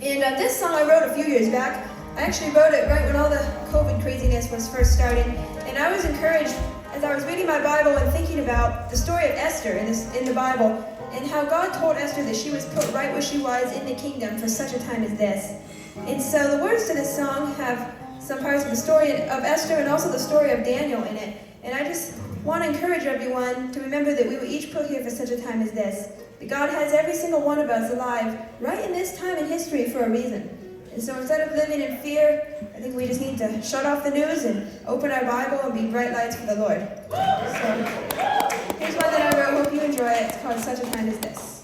And this song I wrote a few years back. I actually wrote it right when all the COVID craziness was first starting. And I was encouraged as I was reading my Bible and thinking about the story of Esther in the Bible and how God told Esther that she was put right where she was in the kingdom for such a time as this. And so the words to this song have some parts of the story of Esther and also the story of Daniel in it. And I just want to encourage everyone to remember that we were each put here for such a time as this. That God has every single one of us alive right in this time in history for a reason. And so instead of living in fear, I think we just need to shut off the news and open our Bible and be bright lights for the Lord. So here's one that I wrote. Hope you enjoy it. It's called Such a Time as This.